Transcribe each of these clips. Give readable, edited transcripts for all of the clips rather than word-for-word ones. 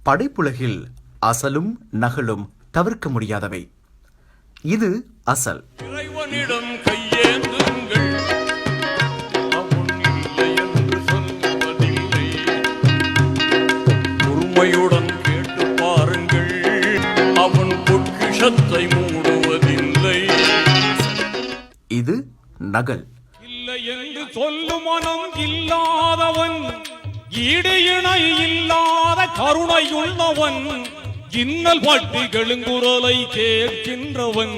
படைப்புலகில் அசலும் நகலும் தவிர்க்க முடியாதவை. இது அசல். இறைவனிடம் கையேந்துங்கள், அவன் இல்லை என்று சொல்வதில்லை. பொறுமையுடன் கேட்டு பாருங்கள், அவன் பொக்கிஷத்தை மூடுவதில்லை. இது நகல். இல்லை என்று சொல்லும் மனம் இல்லாதவன், ஈடு இணை இல்லாத கருணையுள்ளவன், இன்னல் பட்டி கெழுங்குரலை கேட்கின்றவன்,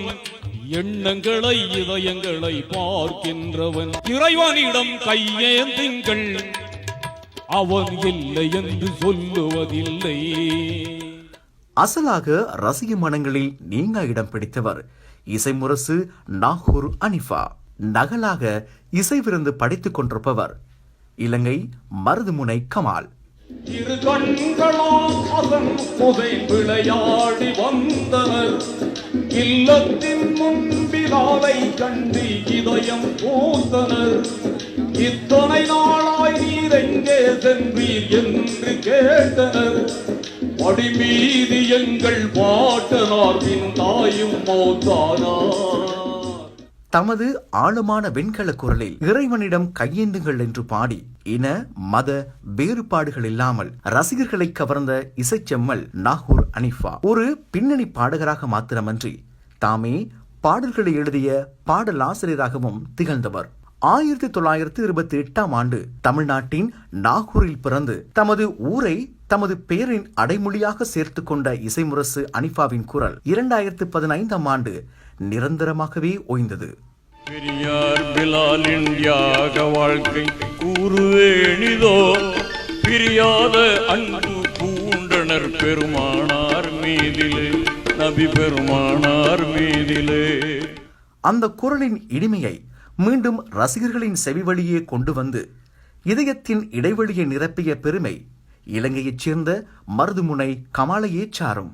எண்ணங்களை இதயங்களை பார்க்கின்றவன். இறைவனிடம் கையேந்துங்கள், அவன் இல்லை என்று சொல்லுவதில்லை. அசலாக ரசிக மனங்களில் நீங்க இடம் பிடித்தவர் இசைமுரசு நாகூர் அனிஃபா. நகலாக இசை விருந்து படித்துக் கொண்டிருப்பவர் இலங்கை மருதுமுனை கமால். இரு கண்களால் அதன் புதை விளையாடி வந்தனர், இல்லத்தின் முன்பிலாலை கண்டு இதயம் பூத்தனர். இத்தனை நாளாய் நீர் எங்கே சென்றீர் என்று கேட்டனர். படிமீதி எங்கள் பாட்டனார்பின் தாயும் மௌத்தானார். தமது ஆழமான வெண்கல குரலில் இறைவனிடம் கையேந்துங்கள் என்று பாடி இன மத வேறுபாடுகள் இல்லாமல் ரசிகர்களை கவர்ந்த இசைச்செம்மல் நாகூர் அனிஃபா ஒரு பின்னணி பாடகராக மாத்திரமன்றி தாமே பாடல்களை எழுதிய பாடலாசிரியராகவும் திகழ்ந்தவர். 1928ஆம் ஆண்டு தமிழ்நாட்டின் நாகூரில் பிறந்து தமது ஊரை தமது பெயரின் அடைமொழியாக சேர்த்துக் கொண்ட இசைமுரசு அனிஃபாவின் குரல் 2015ஆம் ஆண்டு நிரந்தரமாகவே ஓய்ந்தது. பெரியார் பிலாலின் தியாக வாழ்க்கை கூறுவேணிதோ, பிரியாத அன்பு பூண்டனர் பெருமானார் மீதிலே, நபி பெருமானார் மீதிலே. அந்த குரலின் இனிமையை மீண்டும் ரசிகர்களின் செவிவழியே கொண்டு வந்து இதயத்தின் இடைவெளியை நிரப்பிய பெருமை இலங்கையைச் சேர்ந்த மருதுமுனை கமாலையே சாரும்.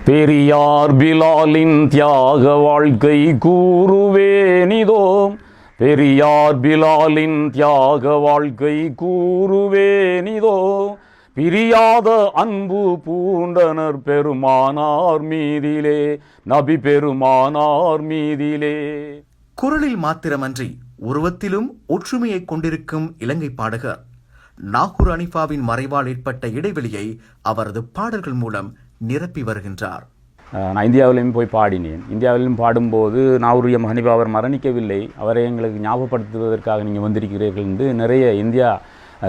பெரியார் பிலாலின் தியாக வாழ்க்கை கூறுவேனிதோ, பெரியார் பிலாலின் தியாக வாழ்க்கை கூறுவேனிதோ, பிரியாத அன்பு பூண்டனர் பெருமானார் மீதிலே, நபி பெருமானார் மீதிலே. குரலில் மாத்திரமன்றி உருவத்திலும் ஒற்றுமையை கொண்டிருக்கும் இலங்கை பாடகர் நாகூர் அனிஃபாவின் மறைவால் ஏற்பட்ட இடைவெளியை அவரது பாடல்கள் மூலம் நிரப்பி வருகின்றார். நான் இந்தியாவிலையும் போய் பாடினேன். இந்தியாவிலும் பாடும்போது நாகூர் அனிஃபா அவர் மரணிக்கவில்லை, அவரை எங்களுக்கு ஞாபகப்படுத்துவதற்காக நீங்கள் வந்திருக்கிறீர்கள் என்று நிறைய இந்தியா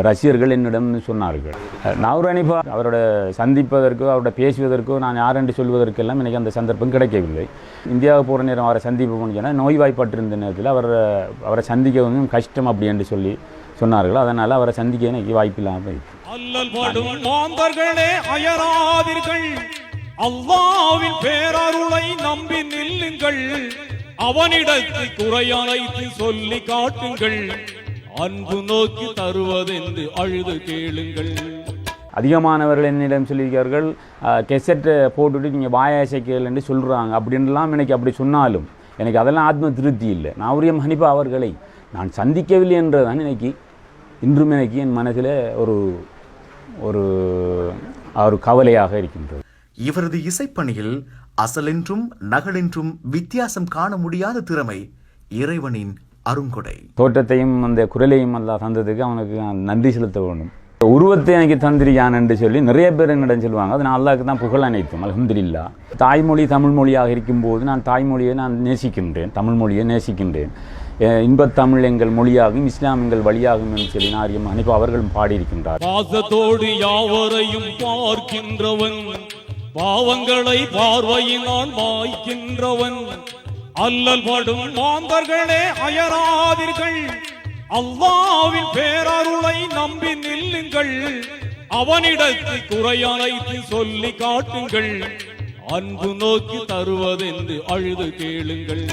ரசிகர்கள் என்னிடம் சொன்னார்கள். நாகூர் அனிஃபா அவரோட சந்திப்பதற்கோ அவரோட பேசுவதற்கோ நான் யார் என்று சொல்வதற்கெல்லாம் எனக்கு அந்த சந்தர்ப்பம் கிடைக்கவில்லை. இந்தியாவுக்கு போகிற நேரம் அவரை சந்திப்போம்னு சொன்னால் நோய்வாய்ப்பட்டிருந்த நேரத்தில் அவரை சந்திக்க கொஞ்சம் கஷ்டம் அப்படி என்று சொல்லி சொன்னார்கள். அதனால் அவரை சந்திக்க எனக்கு வாய்ப்பில்லாமல் அல்லாஹ்வின் பேரருளை நம்பி நில்லுங்கள், அவனிடத்தை குறையனைத்து சொல்லி காட்டுங்கள், அன்பு நோக்கி தருவதென்று அழுது கேளுங்கள். அதிகமானவர்கள் என்னிடம் சொல்லியிருக்கார்கள், கெசட்டை போட்டுவிட்டு நீங்கள் வாயாசைக்கல் என்று சொல்கிறாங்க அப்படின்லாம். எனக்கு அப்படி சொன்னாலும் எனக்கு அதெல்லாம் ஆத்ம திருப்தி இல்லை. நாகூர் அனிஃபா அவர்களை நான் சந்திக்கவில்லை என்றதான் இன்றும் எனக்கு என் மனதில் ஒரு கவலையாக இருக்கின்றது. இவரது இசைப்பணியில் அசலென்றும் நகலென்றும் வித்தியாசம் காண முடியாத திறமை இறைவனின் அருங்கொடை. தோற்றத்தையும் அந்த குரலையும் அல்லாஹ் தந்ததுக்கு அவனுக்கு நன்றி செலுத்த வேண்டும். உருவத்தை எனக்கு தந்திரியான் என்று சொல்லி நிறைய பேர் என்னிடம் சொல்லுவாங்க. அது நான் அல்லாஹ்க்கு தான் புகழ் அனைத்தும் அல்ஹம்துலில்லாஹ். தாய்மொழி தமிழ் மொழியாக இருக்கும்போது நான் தாய்மொழியை நேசிக்கின்றேன், தமிழ் மொழியை நேசிக்கின்றேன். இன்பத்தமிழ் எங்கள் மொழியாகும், இஸ்லாம் எங்கள் வழியாகும் என்று சொல்லி நாகூர் அனிஃபா அவர்களும் பாடியிருக்கின்றார். பாசத்தோடு யாவரையும் பார்க்கின்றவன், பாவங்களை பார்வையினால் மாய்க்கின்றவன், அல்லல் படும் மாந்தர்களே அயராதீர்கள், அல்லாஹ்வின் பேரருளை நம்பி நில்லுங்கள், அவனிடத்தை குறையனைத்து சொல்லி காட்டுங்கள், அன்பு நோக்கி தருவதென்று அழுது கேளுங்கள்.